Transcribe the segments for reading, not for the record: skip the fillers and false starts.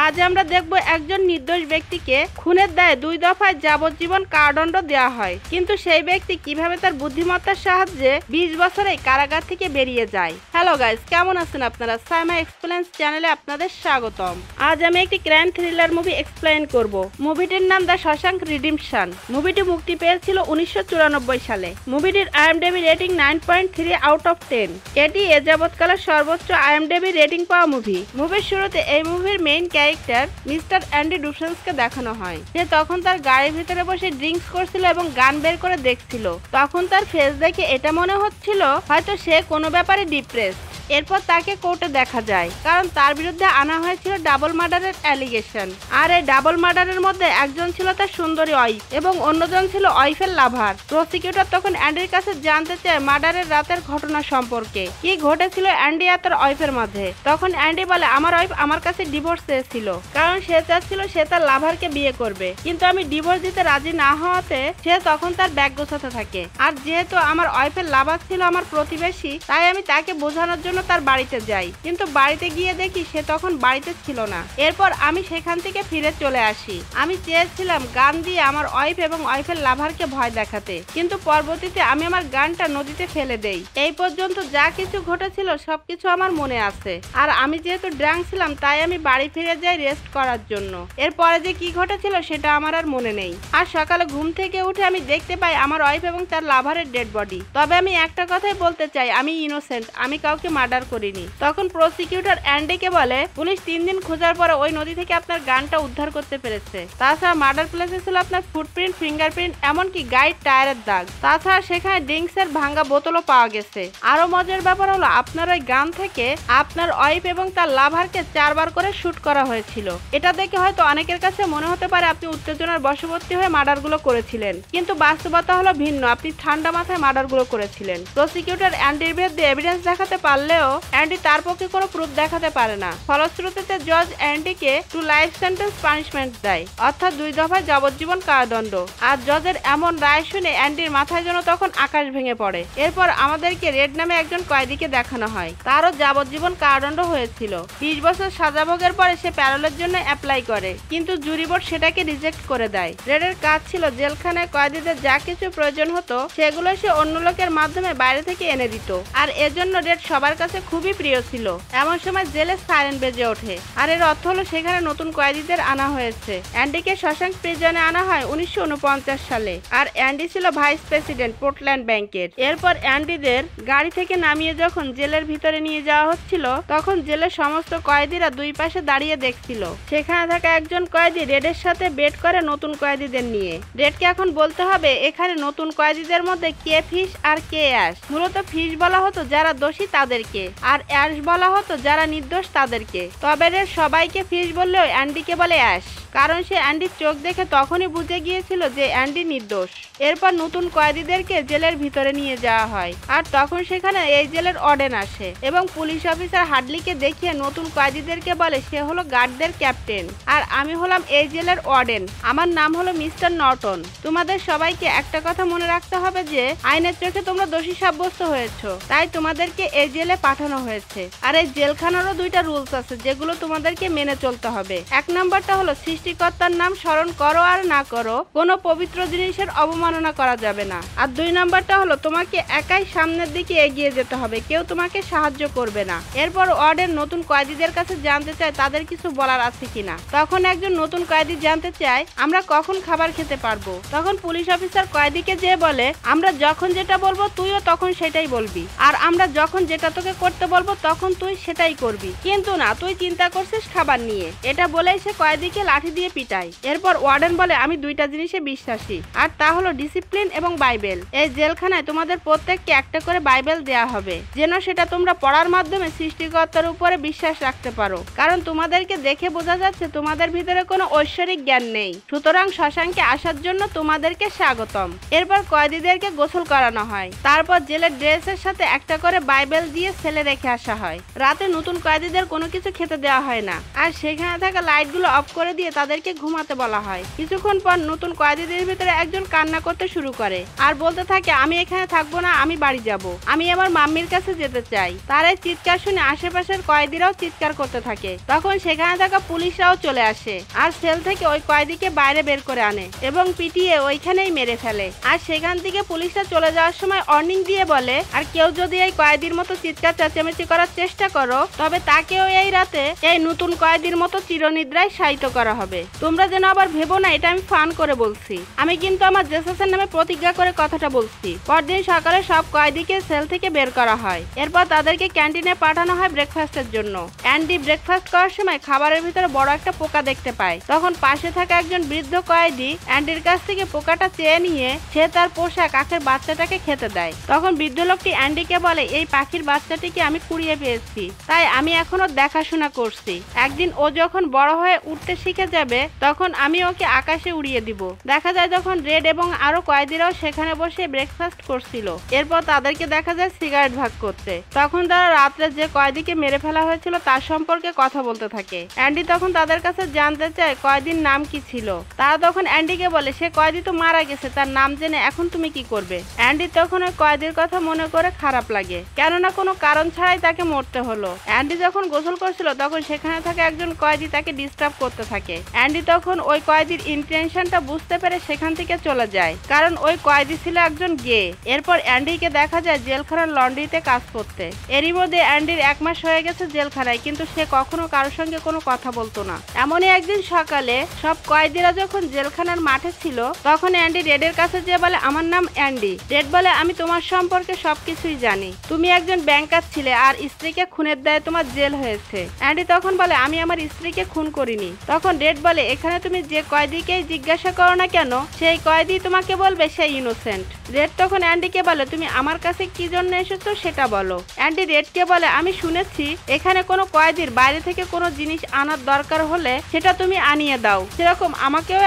আজ আমরা দেখব একজন নির্দোষ ব্যক্তিকে খুনের দায়ে 2 দফায় যাবজ্জীবন কারাদণ্ড দেওয়া হয়, কিন্তু সেই ব্যক্তি কিভাবে তার বুদ্ধিমত্তার সাহায্যে 20 বছরেই কারাগার থেকে বেরিয়ে যায়। হ্যালো গাইস, কেমন আছেন আপনারা? সাইমা এক্সপ্লেইনস চ্যানেলে আপনাদের স্বাগতম। আজ আমি একটি ক্রাইম থ্রিলার মুভি এক্সপ্লেইন করব। মুভিটির নাম দ্য শশাঙ্ক রিডিম্পশন। মুভিটি মুক্তি পেয়েছিল 1994 সালে। মুভিটির IMDb রেটিং 9.3 আউট অফ 10। এটি এ যাবৎকালের সর্বোচ্চ IMDb রেটিং পাওয়া মুভি। মুভির শুরুতে এই মুভির মেইন ক্যারেক্টার মিস্টার অ্যান্ডি ডুসেন্সকে দেখানো হয়। সে তখন তার গাড়ির ভিতরে বসে ড্রিঙ্কস করছিল এবং গান বের করে দেখছিল। তখন তার ফেস দেখে এটা মনে হচ্ছিল হয়তো সে কোনো ব্যাপারে ডিপ্রেস। এরপর তাকে কোর্টে দেখা যায়, কারণ তার বিরুদ্ধে আনা হয়েছিল ডাবল মার্ডারের অ্যালিগেশন। আর এই ডাবল মার্ডারের মধ্যে একজন ছিল তার সুন্দরী ওয়াইফ এবং অন্যজন ছিল ওয়াইফের লাভার। প্রসিকিউটর তখন অ্যান্ডির কাছে জানতে চায় মার্ডারের রাতের ঘটনা সম্পর্কে, কি ঘটেছিল অ্যান্ডি আর তার ওয়াইফের মাঝে। তখন অ্যান্ডি বলে, আমার ওয়াইফ আমার কাছে ডিভোর্স চেয়েছিল, কারণ সে চাচ্ছিল সে তার লাভারকে বিয়ে করবে, কিন্তু আমি ডিভোর্স দিতে রাজি না হওয়াতে সে তখন তার ব্যাগ গোছাতে থাকে। আর যেহেতু আমার ওয়াইফের লাভার ছিল আমার প্রতিবেশী, তাই আমি তাকে বোঝানোর জন্য তার বাড়িতে যাই, কিন্তু বাড়িতে গিয়ে দেখি সে তখন বাড়িতে ছিল না। এরপর আমি সেখান থেকে ফিরে চলে আসি। আমি চেয়েছিলাম গান দিয়ে আমার ওয়াইফ এবং ওয়াইফের লাভারকে ভয় দেখাতে, কিন্তু পরবর্তীতে আমি আমার গানটা নদীতে ফেলে দেই। এই পর্যন্ত যা কিছু ঘটেছিল সবকিছু আমার মনে আছে। আর আমি যেহেতু ড্রাঙ্ক ছিলাম, তাই আমি বাড়ি ফিরে যাই রেস্ট করার জন্য। এরপরে যে কি ঘটেছিল সেটা আমার আর মনে নেই। আর সকালে ঘুম থেকে উঠে আমি দেখতে পাই আমার ওয়াইফ এবং তার লাভারের ডেড বডি। তবে আমি একটা কথাই বলতে চাই, আমি ইনোসেন্ট, আমি কাউকে মার্ডার করিনি। তখন প্রসিকিউটর অ্যান্ডিকে বলে, পুলিশ 3 দিন খোঁজার পরে ওই নদী থেকে আপনার গানটা উদ্ধার করতে পেরেছে। তাছাড়া মার্ডার প্লেসে ছিল আপনার ফুটপ্রিন্ট, ফিঙ্গারপ্রিন্ট, এমনকি গাইড টায়ারের দাগ। তাছাড়া সেখানে ড্রিঙ্কসের ভাঙা বোতলও পাওয়া গেছে। আরো মজার ব্যাপার হলো আপনার ওই গান থেকে আপনার ওয়াইফ এবং তার লাভারকে 4 বার করে শুট করা হয়েছিল। এটা দেখে হয়তো অনেকের কাছে মনে হতে পারে আপনি উত্তেজনার বশবর্তী হয়ে মার্ডারগুলো করেছিলেন, কিন্তু বাস্তবতা হলো ভিন্ন। আপনি ঠান্ডা মাথায় মার্ডারগুলো করেছিলেন। প্রসিকিউটর অ্যান্ডির বিরুদ্ধে এভিডেন্স দেখাতে পারলেও অ্যান্ডি তার পক্ষে কোনো প্রুফ দেখাতে পারে না। ফলশ্রুতিতে জজ অ্যান্ডিকে 2 লাইফ সেন্টেন্স পানিশমেন্ট দেয়, অর্থাৎ 2 দফায় যাবজ্জীবন কারাদণ্ড। আর জজের এমন রায় শুনে অ্যান্ডির মাথায় যেন তখন আকাশ ভেঙে পড়ে। এরপর আমাদেরকে রেড নামে একজন কয়েদিকে দেখানো হয়। তারও যাবজ্জীবন কারাদণ্ড হয়েছিল। 20 বছর সাজা ভোগের পরে সে প্যারোলের জন্য অ্যাপ্লাই করে, কিন্তু জুরি বোর্ড সেটাকে রিজেক্ট করে দেয়। রেডের কাজ ছিল জেলখানায় কয়েদিদের যা কিছু প্রয়োজন হতো সেগুলো সে অন্য লোকের মাধ্যমে বাইরে থেকে এনে দিত। আর এজন্য রেড সবার কাছে খুবই প্রিয় ছিল। এমন সময় জেলে সাইরেন বেজে ওঠে, আর এর অর্থ হলো সেখানে নতুন কয়েদিদের আনা হয়েছে। অ্যান্ডিকে শশাঙ্ক প্রিজনে আনা হয় 1949 সালে। আর অ্যান্ডি ছিল ভাইস প্রেসিডেন্ট পোর্টল্যান্ড ব্যাংকের। এরপর অ্যান্ডিদের গাড়ি থেকে নামিয়ে যখন জেলের ভিতরে নিয়ে যাওয়া হচ্ছিল, তখন জেলের সমস্ত কয়েদিরা 2 পাশে দাঁড়িয়ে দেখছিল। সেখানে থাকা একজন কয়েদি রেডের সাথে বেট করে নতুন কয়েদিদের নিয়ে। রেডকে এখন বলতে হবে এখানে নতুন কয়েদিদের মধ্যে কে ফিশ আর কে অ্যাশ। মূলত ফিশ বলা হতো যারা দোষী তাদেরকে, আর অ্যাশ বলা হতো যারা নির্দোষ তাদেরকে। তবে রেড সবাইকে ফিশ বললেও অ্যান্ডিকে বলে অ্যাশ, কারণ সে অ্যান্ডির চোখ দেখে তখনই বুঝে গিয়েছিল যে অ্যান্ডি নির্দোষ। এরপর নতুন কয়েদিদেরকে জেলের ভিতরে নিয়ে যাওয়া হয়, আর তখন সেখানে এই জেলের ওয়ার্ডেন আসে এবং পুলিশ অফিসার হাডলিকে দেখিয়ে নতুন কয়েদিদেরকে বলে সে হলো গার্ডদের ক্যাপ্টেন, আর আমি হলাম এই জেলের ওয়ার্ডেন। আমার নাম হলো মিস্টার নর্টন। তোমাদের সবাইকে একটা কথা মনে রাখতে হবে যে আইনের চোখে তোমরা দোষী সাব্যস্ত হয়েছো, তাই তোমাদেরকে এই জেলে পাঠানো হয়েছে। আর এই জেলখানারও 2টা রুলস আছে যেগুলো তোমাদেরকে মেনে চলতে হবে। 1 নাম্বারটা হলো সৃষ্টিকর্তার নাম স্মরণ করো আর না করো, কোনো পবিত্র জিনিসের অবমাননা করা যাবে না। আর 2 নাম্বারটা হলো তোমাকে একাই সামনের দিকে এগিয়ে যেতে হবে, কেউ তোমাকে সাহায্য করবে না। এরপর ওয়ার্ডেন নতুন কয়েদিদের কাছে জানতে চায় তাদের কিছু বলার আছে কিনা। তখন একজন নতুন কয়েদি জানতে চায় আমরা কখন খাবার খেতে পারবো। তখন পুলিশ অফিসার কয়েদিকে যে বলে আমরা যখন যেটা বলবো তুইও তখন সেটাই বলবি, আর আমরা যখন যেটা তোকে করতে বলবো তখন তুই সেটাই করবি, কিন্তু না তুই চিন্তা করছিস খাবার নিয়ে। এটা বলেই সে কয়েদিকে লাঠি দিয়ে পিটায়। এরপর ওয়ার্ডেন বলে আমি 2টা জিনিসে বিশ্বাসী, আর তা হলো ডিসিপ্লিন এবং বাইবেল। এই জেলখানায় তোমাদের প্রত্যেককে একটা করে বাইবেল দেয়া হবে, যেন সেটা তোমরা পড়ার মাধ্যমে সৃষ্টিকর্তার উপরে বিশ্বাস রাখতে পারো, কারণ তোমাদেরকে দেখে বোঝা যাচ্ছে তোমাদের ভিতরে কোনো ঐশ্বরিক জ্ঞান নেই। সুতরাং শশাঙ্কে আসার জন্য তোমাদেরকে স্বাগতম। এরপর কয়েদিদেরকে গোসল করানো হয়, তারপর জেলের ড্রেসের সাথে একটা করে বাইবেল দিয়ে সেলে রেখে আসা হয়। রাতে নতুন কয়েদিদের কোনো কিছু খেতে দেওয়া হয় না, আর সেখানে থাকা লাইটগুলো অফ করে দিয়ে তাদেরকে ঘুমাতে বলা হয়। কিছুক্ষণ পর নতুন কয়েদিদের ভিতরে একজন কান্না করতে শুরু করে আর বলতে থাকে, আমি এখানে থাকবো না, আমি বাড়ি যাব, আমি আমার মাম্মির কাছে যেতে চাই। তার এই চিৎকার শুনে আশেপাশের কয়েদিরাও চিৎকার করতে থাকে। তখন সেখানে থাকা পুলিশরাও চলে আসে আর সেল থেকে ওই কয়েদিকে বাইরে বের করে আনে এবং পিটিয়ে ওইখানেই মেরে ফেলে। আর সেখান থেকে পুলিশরা চলে যাওয়ার সময় ওয়ার্নিং দিয়ে বলে, আর কেউ যদি এই কয়েদির মতো চিৎকার চেঁচামেচি করার চেষ্টা করো তবে তাকেও এই রাতে এই নতুন কয়েদির মতো চিরনিদ্রায় শায়িত করা হবে। তোমরা যেন আবার ভেবো না এটা আমি ফান করে বলছি, আমি কিন্তু আমার জেসাসের নামে প্রতিজ্ঞা করে কথাটা বলছি। পরদিন সকালে সব কয়েদিকে সেল থেকে বের করা হয়। এরপর তাদেরকে ক্যান্টিনে পাঠানো হয় ব্রেকফাস্টের জন্য। অ্যান্ডি ব্রেকফাস্ট করার সময় খাবারের ভিতরে বড় একটা পোকা দেখতে পায়। তখন পাশে থাকা একজন বৃদ্ধ কয়েদি অ্যান্ডির কাছ থেকে পোকাটা চেয়ে নিয়ে সে তার পোষা কাকের বাচ্চাটাকে খেতে দেয়। তখন বৃদ্ধ লোকটি অ্যান্ডিকে বলে, এই পাখির বাচ্চাটিকে আমি কুড়িয়ে পেয়েছি, তাই আমি এখনো দেখাশোনা করছি। একদিন ও যখন বড় হয়ে উঠতে শিখে যাবে তখন আমি ওকে আকাশে উড়িয়ে দিব। দেখা যায় যখন রেড এবং আরো কয়েদিরাও সেখানে বসে ব্রেকফাস্ট করছিল। এরপর তাদেরকে দেখা যায় সিগারেট ভাগ করতে। তখন তারা রাত্রে যে কয়েদিকে মেরে ফেলা হয়েছিল তার সম্পর্কে কথা বলতে থাকে। অ্যান্ডি তখন তাদের কাছে জানতে চায় কয়েদির নাম কি ছিল। তারা তখন অ্যান্ডিকে বলে, সে কয়েদি তো মারা গেছে, তার নাম জেনে এখন তুমি কি করবে? অ্যান্ডি তখন ওই কয়েদির কথা মনে করে খারাপ লাগে, কেননা কোনো কারণ ছাড়াই তাকে মরতে হলো। অ্যান্ডি যখন গোসল করছিল তখন সেখানে থাকা একজন কয়েদি তাকে ডিস্টার্ব করতে থাকে। অ্যান্ডি তখন ওই কয়েদির ইন্টেনশনটা বুঝতে পেরে সেখান থেকে চলে যায়, কারণ ওই কয়েদি ছিল একজন গে। এরপর অ্যান্ডিকে দেখা যায় জেলখানার লন্ড্রিতে কাজ করতে। এরই মধ্যে অ্যান্ডির 1 মাস হয়ে গেছে জেলখানায়, কিন্তু সে কখনো কারোর সঙ্গে কোনো কথা বলতো না। এমনই একদিন সকালে সব কয়েদিরা যখন জেলখানার মাঠে ছিল তখন অ্যান্ডি রেডের কাছে যেয়ে বলে, আমার নাম অ্যান্ডি। রেড বলে, আমি তোমার সম্পর্কে সবকিছুই জানি, তুমি একজন ব্যাংকার ছিলে আর স্ত্রীকে খুনের দায়ে তোমার জেল হয়েছে। অ্যান্ডি তখন বলে, আমি আমার স্ত্রীকে খুন করিনি। তখন রেড বলে, এখানে তুমি যে কয়েদিকেই জিজ্ঞাসা করো না কেন সেই কয়েদি তোমাকে বলবে সে ইনোসেন্ট। রেড তখন অ্যান্ডিকে বলে, তুমি আমার কাছে কি জন্য এসেছো সেটা বলো। অ্যান্ডি রেডকে বলে, আমি শুনেছি এখানে কোনো কয়েদির বাইরে থেকে কোনো জিনিস আনার দরকার হলে সেটা তুমি আনিয়ে দাও, সেরকম আমাকেও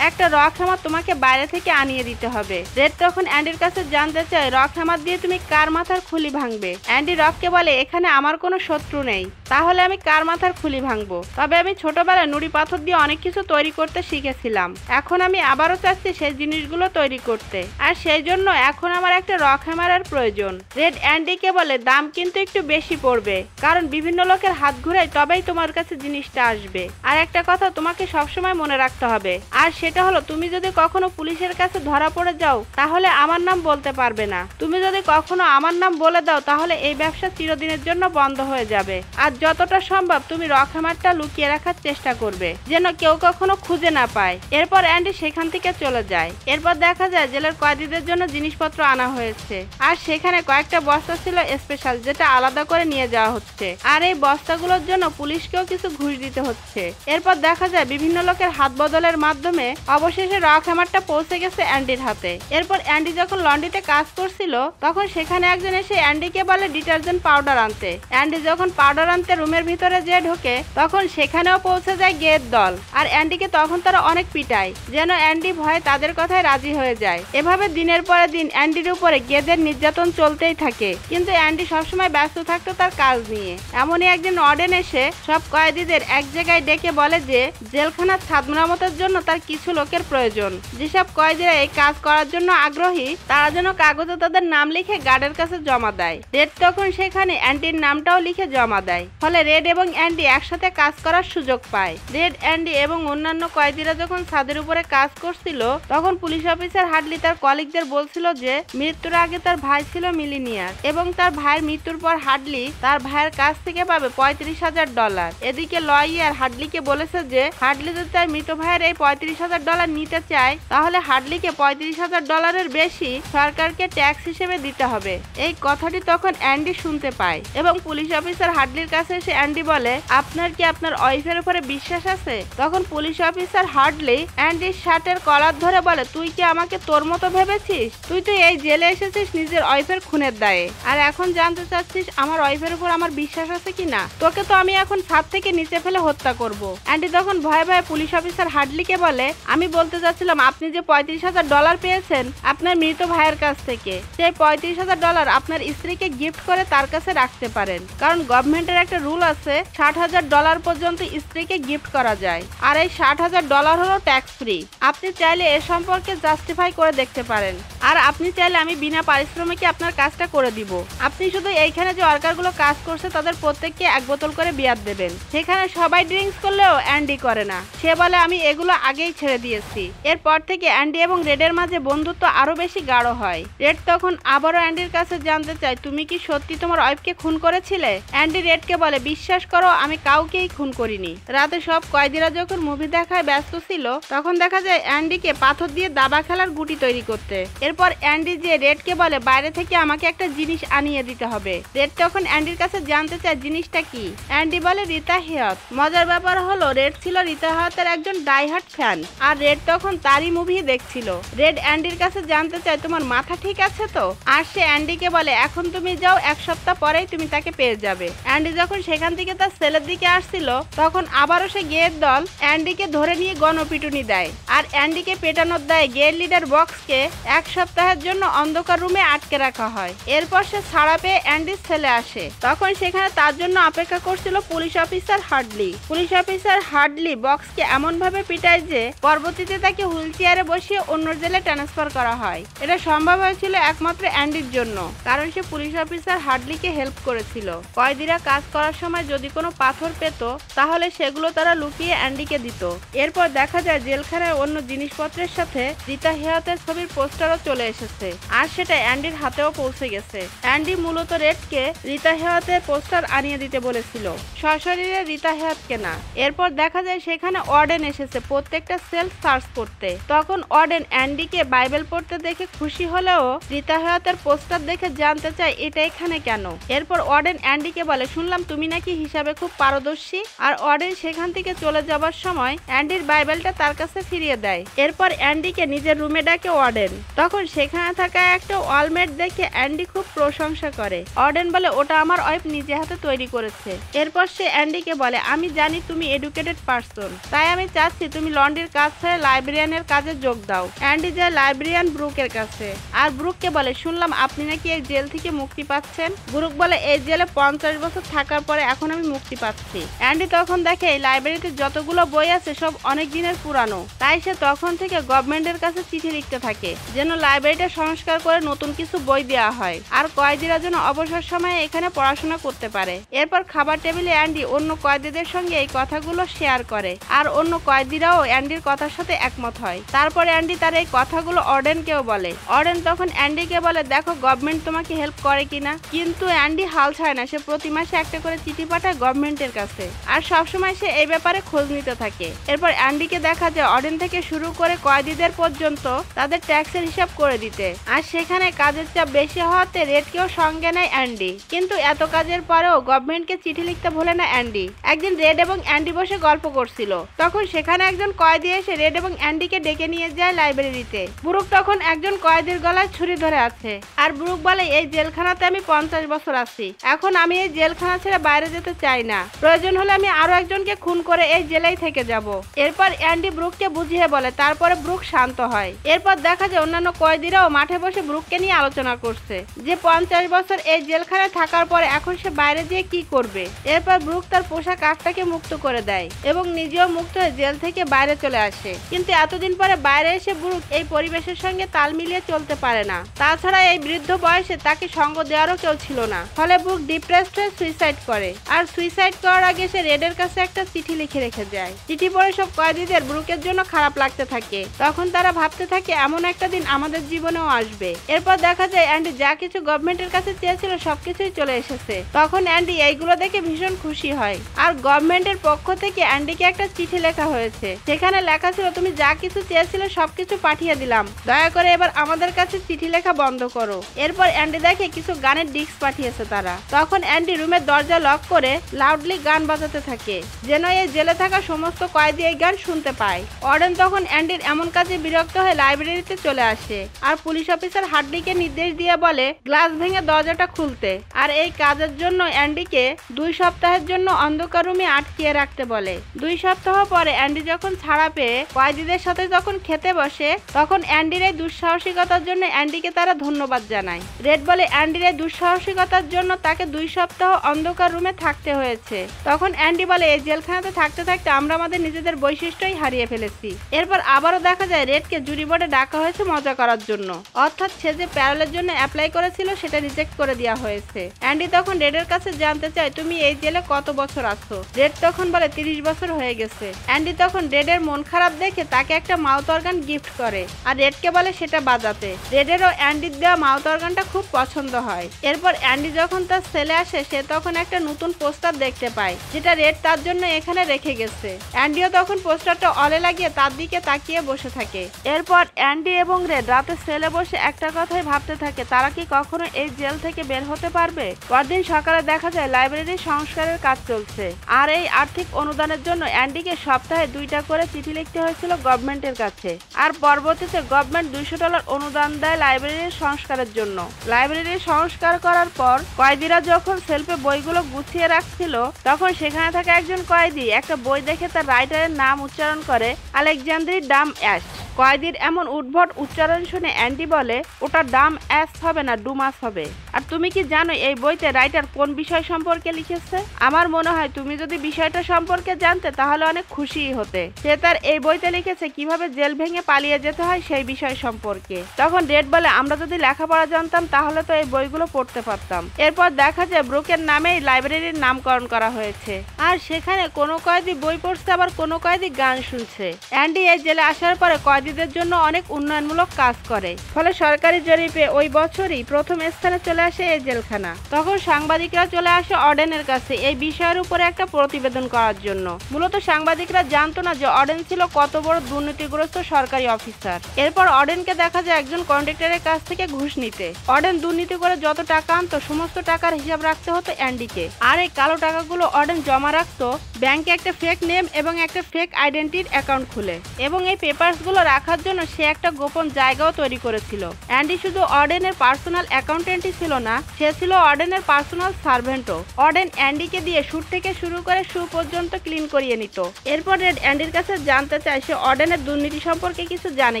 একটা রক হ্যামার তোমাকে বাইরে থেকে আনিয়ে দিতে হবে। রেড তখন অ্যান্ডির কাছে জানতে চায়, রক হ্যামার দিয়ে তুমি কার মাথার খুলি ভাঙবে? অ্যান্ডি রককে বলে, এখানে আমার কোনো শত্রু নেই, তাহলে আমি কার মাথার খুলি ভাঙবো? তবে আমি ছোটবেলায় নুড়ি পাথর দিয়ে অনেক কিছু তৈরি করতে শিখেছিলাম, এখন আমি আবারও চাচ্ছি সেই জিনিসগুলো তৈরি করতে, আর সেই জন্য এখন আমার একটা রক হ্যামারের প্রয়োজন। রেড অ্যান্ডিকে বলে, দাম কিন্তু একটু বেশি পড়বে, কারণ বিভিন্ন লোকের হাত ঘুরাই তবেই তোমার কাছে জিনিসটা আসবে। আর একটা কথা তোমাকে সবসময় মনে রাখতে হবে, আর সেটা হলো তুমি যদি কখনো পুলিশের কাছে ধরা পড়ে যাও তাহলে আমার নাম বলতে পারবে না। তুমি যদি কখনো আমার নাম বলে দাও তাহলে এই ব্যবসা চিরদিনের জন্য বন্ধ হয়ে যাবে। আর যতটা সম্ভব তুমি রক হ্যামারটা লুকিয়ে রাখার চেষ্টা করবে যেন কেউ কখনো খুঁজে না পায়। এরপর অ্যান্ডি সেখান থেকে চলে যায়। এরপর দেখা যায় জেলের কয়েদিদের জন্য জিনিসপত্র আনা হয়েছে, আর সেখানে কয়েকটা বস্তা ছিল স্পেশাল যেটা আলাদা করে নিয়ে যাওয়া হচ্ছে, আর এই বস্তাগুলোর জন্য পুলিশকেও কিছু ঘুষ দিতে হচ্ছে। এরপর দেখা যায় বিভিন্ন লোকের হাত বদলের মাধ্যমে অবশেষে রক হ্যামারটা পৌঁছে গেছে অ্যান্ডির হাতে। এরপর অ্যান্ডি যখন লন্ড্রিতে কাজ করছিল তখন সেখানে একজন এসে অ্যান্ডিকে বলে ডিটারজেন্ট পাউডার আনতে। অ্যান্ডি যখন পাউডার আনতে রুমের ভিতরে যে ঢোকে তখন সেখানেও পৌঁছে যায় গের দল, আর অ্যান্ডিকে তখন তারা অনেক পিটায় যেন অ্যান্ডি ভয়ে তাদের কথায় রাজি হয়ে যায়। এভাবে দিনের পরে দিন অ্যান্ডির উপরে গেদের নির্যাতন চলতেই থাকে, কিন্তু অ্যান্ডি সবসময় ব্যস্ত থাকতো তার কাজ নিয়ে। এমনই একদিন ওয়ার্ডেন এসে সব কয়েদিদের এক জায়গায় ডেকে বলে যে জেলখানার ছাদ মেরামতের জন্য তার কিছু লোকের প্রয়োজন। যেসব কয়েদিরা এই কাজ করার জন্য আগ্রহী তারা যেন কাগজে তাদের নাম লিখে গার্ডের কাছে জমা দেয়। রেড তখন সেখানে অ্যান্ডির নামটাও লিখে জমা দেয়, ফলে রেড এবং অ্যান্ডি একসাথে কাজ করার সুযোগ পায়। রেড, অ্যান্ডি এবং অন্যান্য কয়েদিরা যখন ছাদের উপরে কাজ করছিল তখন পুলিশ অফিসার হাডলি তার কলিগদের বলছিল যে মৃত্যুর আগে তার ভাই ছিল মিলিনিয়ার এবং তার ভাইয়ের মৃত্যুর পর হাডলি তার ভাইয়ের কাছ থেকে পাবে $35,000। এদিকে লয়ার হাডলিকে বলেছে যে হাডলি যদি তার মৃত ভাইয়ের এই $35,000 নিতে চায় তাহলে হাডলিকে $35,000 বেশি সরকারকে ট্যাক্স হিসেবে দিতে হবে। এই কথাটি তখন অ্যান্ডি শুনতে পায় এবং পুলিশ অফিসার হাডলির কাছে এসে অ্যান্ডি বলে, আপনার কি আপনার ওয়াইফের উপরে বিশ্বাস আছে? তখন পুলিশ অফিসার হাডলি অ্যান্ডির শার্টের কলার ধরে বলে, তুই কি আমাকে তোর মতো ভেবেছিস? করেছিস? তুই তো এই জেলে এসেছিস নিজের ওয়াইফের খুনের দায়ে, আর এখন জানতে চাচ্ছিস আমার ওয়াইফের উপর আমার বিশ্বাস আছে কিনা? তোকে তো আমি এখন ছাদ থেকে নিচে ফেলে হত্যা করব। অ্যান্ডি তখন ভয়ে ভয়ে পুলিশ অফিসার হাডলিকে বলে, আমি বলতে চাচ্ছিলাম আপনি যে $35,000 পেয়েছেন আপনার মৃত ভাইয়ের কাছ থেকে, সেই $35,000 আপনার স্ত্রীকে গিফট করে তার কাছে রাখতে পারেন, কারণ গভর্নমেন্টের একটা রুল আছে $60,000 পর্যন্ত স্ত্রীকে গিফট করা যায়, আর এই $60,000 হলো ট্যাক্স ফ্রি। আপনি চাইলে এ সম্পর্কে জাস্টিফাই করে দেখতে পারেন, আর আপনি চাইলে আমি বিনা পারিশ্রমিকে আপনার কাজটা করে দিব। আপনি শুধু এইখানে যে ওয়ার্কারগুলো কাজ করছে তাদের প্রত্যেককে 1 বোতল করে বিয়ার দেবেন। সেখানে সবাই ড্রিঙ্কস করলেও অ্যান্ডি করে না, সে বলে আমি এগুলো আগেই ছেড়ে দিয়েছি। এরপর থেকে অ্যান্ডি এবং রেডের মাঝে বন্ধুত্ব আরো বেশি গাঢ় হয়। রেড তখন আবারও অ্যান্ডির কাছে জানতে চায়, তুমি কি সত্যি তোমার ওয়াইফকে খুন করেছিলে? অ্যান্ডি রেডকে বলে, বিশ্বাস করো আমি কাউকেই খুন করিনি। রাতে সব কয়েদিরা যখন মুভি দেখায় ব্যস্ত ছিল তখন দেখা যায় অ্যান্ডিকে পাথর দিয়ে দাবা খেলার গুটি তৈরি করতে। এরপর অ্যান্ডি যে রেডকে বলে বাইরে থেকে আমাকে একটা জিনিস আনিয়ে দিতে হবে। রেড তখন অ্যান্ডির কাছে জানতে চায় জিনিসটা কি। অ্যান্ডি বলে রিতা হেয়াত। মজার ব্যাপার হলো রেড ছিল রিতা হেয়াতের একজন ডাইহার্ট ফ্যান, আর রেড তখন তারই মুভি দেখছিল। রেড অ্যান্ডির কাছে জানতে চায় তোমার মাথা ঠিক আছে তো? আর সে অ্যান্ডিকে বলে এখন তুমি যাও, 1 সপ্তাহ পরেই তুমি তাকে পেয়ে যাবে। অ্যান্ডি যখন সেখান থেকে তার সেলের দিকে আসছিল তখন আবারও সে গেয়ের দল অ্যান্ডিকে ধরে নিয়ে গণপিটুনি দেয়, আর অ্যান্ডিকে পেটানোর দায়ে গেয়ের লিডার বক্সকে 1 সপ্তাহের জন্য অন্ধকার রুমে আটকে রাখা হয়। এরপর সে ছাড়া পেয়ে অ্যান্ডির ছেলে আসে, তখন সেখানে তার জন্য অপেক্ষা করছিল police officer Hardly. Police officer Hardly বক্সকে এমন ভাবে পিটায় যে পরবর্তীতে তাকে হুইল চেয়ারে বসিয়ে অন্য জেলে ট্রান্সফার করা হয়। এটা সম্ভব হয়েছিল একমাত্র অ্যান্ডির জন্য, কারণ সে পুলিশ অফিসার হার্ডলিকে হেল্প করেছিল। কয়েদিরা কাজ করার সময় যদি কোনো পাথর পেত তাহলে সেগুলো তারা লুকিয়ে অ্যান্ডিকে দিত। এরপর দেখা যায় জেলখানায় অন্য জিনিসপত্রের সাথে রিতা হেয়াতের ছবির পোস্টারও চলে এসেছে, আর সেটা অ্যান্ডির হাতেও পৌঁছে গেছে। অ্যান্ডি মূলত রেডকে রিতা হেয়াতের পোস্টার আনিয়ে দিতে বলেছিল, সশরীরে রিতা হেয়াতকে না। এরপর দেখা যায় সেখানে ওয়ার্ডেন এসেছে প্রত্যেকটা সেল সার্চ করতে। তখন ওয়ার্ডেন অ্যান্ডিকে বাইবেল পড়তে দেখে খুশি হলেও রিতা হেয়াতের পোস্টার দেখে জানতে চায় এটা এখানে কেন। এরপর ওয়ার্ডেন অ্যান্ডিকে বলে শুনলাম তুমি নাকি হিসাবে খুব পারদর্শী, আর ওয়ার্ডেন সেখান থেকে চলে যাবার সময় অ্যান্ডির বাইবেলটা তার কাছে ফিরিয়ে দেয়। এরপর অ্যান্ডিকে নিজের রুমে ডাকে ওয়ার্ডেন, তখন সেখানে থাকা একটা ওয়ালমেট দেখে অ্যান্ডি খুব প্রশংসা করে। ওয়ার্ডেন বলে ওটা আমার ওয়াইফ নিজে হাতে তৈরি করেছে। এরপর সে অ্যান্ডিকে বলে আমি জানি তুমি এডুকেটেড পারসন, তাই আমি চাচ্ছি তুমি লন্ড্রির কাজ ছেড়ে লাইব্রেরিয়ানের কাজে যোগ দাও। অ্যান্ডি যায় লাইব্রেরিয়ান ব্রুকের কাছে, আর ব্রুককে বলে শুনলাম আপনি নাকি এই জেল থেকে মুক্তি পাচ্ছেন। ব্রুক বলে এই জেলে 50 বছর থাকার পরে এখন আমি মুক্তি পাচ্ছি। অ্যান্ডি তখন দেখে এই লাইব্রেরিতে যতগুলো বই আছে সব অনেক দিনের পুরানো, তাই সে তখন থেকে গভর্নমেন্টের কাছে চিঠি লিখতে থাকে যেন লাইব্রেরিটা সংস্কার করে নতুন কিছু বই দেওয়া হয়, আর কয়েদিরা যেন অবসর সময়ে এখানে পড়াশোনা করতে পারে। এরপর খাবার টেবিলে অ্যান্ডি অন্য কয়েদিদের সঙ্গে এই কথাগুলো শেয়ার করে, আর অন্য কয়েদিরাও অ্যান্ডির কথার সাথে একমত হয়। তারপর অ্যান্ডি তার এই কথাগুলো অর্ডেনকেও বলে। অর্ডেন তখন অ্যান্ডিকে বলে দেখো গভর্নমেন্ট তোমাকে হেল্প করে কিনা, কিন্তু অ্যান্ডি হাল ছাড়ে না। সে প্রতি মাসে একটা করে চিঠি পাঠায় গভর্নমেন্টের কাছে, আর সবসময় সে এই ব্যাপারে খোঁজ নিতে থাকে। এরপর অ্যান্ডিকে দেখা যায় অর্ডেন থেকে শুরু করে কয়েদিদের পর্যন্ত তাদের ট্যাক্সের হিসাব করে দিতে, আর সেখানে কাজের চাপ বেশি হওয়াতে রেডকেও সঙ্গে নেয় অ্যান্ডি। কিন্তু এত কাজের পরেও গভর্নমেন্টকে চিঠি লিখতে ভোলে না অ্যান্ডি। একদিন রেড এবং অ্যান্ডি বসে গল্প করছিল, তখন সেখানে একজন কয়েদি এসে রেড এবং অ্যান্ডিকে ডেকে নিয়ে যায় লাইব্রেরিতে। ব্রুক তখন একজন কয়েদির গলায় ছুরি ধরে আছে, আর ব্রুক বলে এই জেলখানাতে আমি 50 বছর আছি, এখন আমি এই জেলখানা ছেড়ে বাইরে যেতে চাই না, প্রয়োজন হলে আমি আরো একজনকে খুন করে এই জেলেই থেকে যাব। এরপর অ্যান্ডি ব্রুককে বুঝিয়ে বলে, তারপরে ব্রুক শান্ত হয়। এরপর দেখা যায় অন্যান্য কয়েদিরাও মাঠে বসে ব্রুককে নিয়ে আলোচনা করছে যে 50 বছর এই জেলখানায় থাকার পরে এখন সে বাইরে যেয়ে কি করবে। এরপর ব্রুক তার পোশাক আটটাকে মুক্ত করে দেয় এবং নিজেও মুক্ত হয়ে জেল থেকে বাইরে চলে আসে। কিন্তু এতদিন পরে বাইরে এসে ব্রুক এই পরিবেশের সঙ্গে তাল মিলিয়ে চলতে পারে না। তাছাড়া এই বৃদ্ধ বয়সে তাকে সঙ্গ দেওয়ারও কেউ ছিল না, ফলে ব্রুক ডিপ্রেসড হয়ে সুইসাইড করে। আর সুইসাইড করার আগে সে রেডের কাছে একটা চিঠি লিখে রেখে যায়। চিঠি পড়ে সব কয়েদিদের ব্রুকের জন্য খারাপ লাগতে থাকে। তখন তারা ভাবতে থাকে এমন একটা দিন আমাদের জীবনেও আসবে। এরপর দেখা যায় অ্যান্ডি যা কিছু গভর্নমেন্টের কাছে চেয়েছিল সবকিছুই চলে এসেছে। তখন অ্যান্ডি এইগুলো দেখে ভীষণ খুশি হয়, আর গভর্নমেন্টের পক্ষ থেকে অ্যান্ডিকে একটা চিঠি লেখা হয়েছে। সেখানে লেখা ছিল তুমি যা কিছু চেয়েছিলে সবকিছু পাঠিয়ে দিলাম, দয়া করে এবার আমাদের কাছে চিঠি লেখা বন্ধ করো। এরপর অ্যান্ডি দেখে কিছু গানের ডিস্ক পাঠিয়েছে তারা। তখন অ্যান্ডি রুমের দরজা লক করে লাউডলি গান বাজাতে থাকে যেন এই জেলে থাকা সমস্ত কয়েদি এই গান শুনতে পায়। অর্ডেন তখন অ্যান্ডির এমন কাজে বিরক্ত হয়ে লাইব্রেরিতে চলে আসে। আসে আর পুলিশ অফিসার হাড্ডিকে নির্দেশ দিয়ে বলে গ্লাস ভেঙে দরজাটা খুলতে। আর এই কাজের জন্য অ্যান্ডিকে 2 সপ্তাহের জন্য অন্ধকার রুমে আটকিয়ে রাখতে বলে। 2 সপ্তাহ পরে অ্যান্ডি যখন ছাড়া পেয়ে কয়েদিদের সাথে যখন খেতে বসে, তখন অ্যান্ডির এই দুঃসাহসিকতার জন্য অ্যান্ডিকে তারা ধন্যবাদ জানায়। রেড বলে অ্যান্ডির এই দুঃসাহসিকতার জন্য তাকে 2 সপ্তাহ অন্ধকার রুমে থাকতে হয়েছে। তখন অ্যান্ডি বলে এই জেলখানাতে থাকতে থাকতে আমরা আমাদের নিজেদের বৈশিষ্ট্যই হারিয়ে ফেলেছি। এরপর আবারও দেখা যায় রেডকে জুরি বোর্ডে ডাকা হয়েছে মজা করার জন্য, অর্থাৎ সে যে প্যারোলের জন্য অ্যাপ্লাই করেছিল সেটা রিজেক্ট করে দেওয়া হয়েছে। অ্যান্ডি তখন রেডের কাছে জানতে চায় তুমি এই জেলে কত বছর আছো। রেড তখন বলে 30 বছর হয়ে গেছে। অ্যান্ডি তখন রেডের মন খারাপ দেখে তাকে একটা মাউথ অর্গান গিফট করে আর রেডকে বলে সেটা বাজাতে। রেডেরও অ্যান্ডির দেওয়া মাউথ অর্গানটা খুব পছন্দ হয়। এরপর অ্যান্ডি যখন তার সেলে আসে সে তখন একটা নতুন পোস্টার দেখতে পায় যেটা রেড তার জন্য এখানে রেখে গেছে। অ্যান্ডিও তখন পোস্টারটা অলে লাগিয়ে তার দিকে তাকিয়ে বসে থাকে। এরপর অ্যান্ডি এবং রেড রাতে সেলে বসে একটা কথাই ভাবতে থাকে, তারা কি কখনো এই জেল থেকে বের হতে পারবে। পরদিন সকালে দেখা যায় লাইব্রেরির সংস্কারের কাজ চলছে আর এই আর্থিক অনুদানের জন্য অ্যান্ডিকে সপ্তাহে 2টা করে চিঠি লিখতে হয়েছিল গভর্নমেন্টের কাছে। আর পরবর্তীতে গভর্নমেন্ট $200 অনুদান দেয় লাইব্রেরির সংস্কারের জন্য। লাইব্রেরির সংস্কার করার পর কয়েদিরা যখন সেলফে বইগুলো গুছিয়ে রাখছিল, তখন সেখানে থাকা একজন কয়েদি একটা বই দেখে তার রাইটারের নাম উচ্চারণ করে আলেকজান্দ্রি ডাম অ্যাশ। কয়েদির এমন উদ্ভট উচ্চারণ শুনে অ্যান্ডি বলে ওটা ডাম অ্যাস হবে না, ডুমাস হবে। আর তুমি কি জানো এই বইতে রাইটার কোন বিষয় সম্পর্কে লিখেছে? আমার মনে হয় তুমি যদি বিষয়টা সম্পর্কে জানতে তাহলে অনেক খুশিই হতে। সে তার এই বইতে লিখেছে কিভাবে জেল ভেঙে পালিয়ে যেতে হয় সেই বিষয় সম্পর্কে। তখন রেড বলে আমরা যদি লেখাপড়া জানতাম তাহলে তো এই বইগুলো পড়তে পারতাম। এরপর দেখা যায় ব্রুকের নামেই লাইব্রেরির নামকরণ করা হয়েছে আর সেখানে কোনো কয়েদি বই পড়ছে আবার কোনো কয়েদি গান শুনছে। অ্যান্ডি এই জেলে আসার পরে কয়েদিদের জন্য অনেক উন্নয়নমূলক কাজ করে, ফলে সরকারি জরিপে ওই বছরই প্রথম স্থানে চলে আসে এই জেলখানা। তখন সাংবাদিকরা চলে আসে অর্ডেনের কাছে এই বিষয়ের উপরে একটা প্রতিবেদন করার জন্য। মূলত সাংবাদিকরা জানতো না যে অর্ডেন ছিল কত বড় দুর্নীতিগ্রস্ত সরকারি অফিসার। এরপর অর্ডেনকে দেখা যায় একজন কন্ট্রাক্টরের কাছ থেকে ঘুষ নিতে। অর্ডেন দুর্নীতি করে যত টাকা আনতো সমস্ত টাকার হিসাব রাখতে হতো অ্যান্ডিকে। আর এই কালো টাকাগুলো অর্ডেন জমা রাখতো ব্যাংকে একটা ফেক নেম এবং একটা ফেক আইডেন্টিটির অ্যাকাউন্ট খুলে, এবং এই পেপারসগুলো রাখার জন্য সে একটা গোপন জায়গাও তৈরি করেছিল। অ্যান্ডি শুধু অর্ডেনের পার্সোনাল অ্যাকাউন্টেন্টই ছিল না, সে ছিল অর্ডেনের পার্সোনাল সার্ভেন্টও। অর্ডেন অ্যান্ডিকে দিয়ে শুট থেকে শুরু করে শু পর্যন্ত ক্লিন করিয়ে নিত। এরপর রেড অ্যান্ডির কাছে জানতে চায় সে অর্ডেনের দুর্নীতি সম্পর্কে কিছু জানে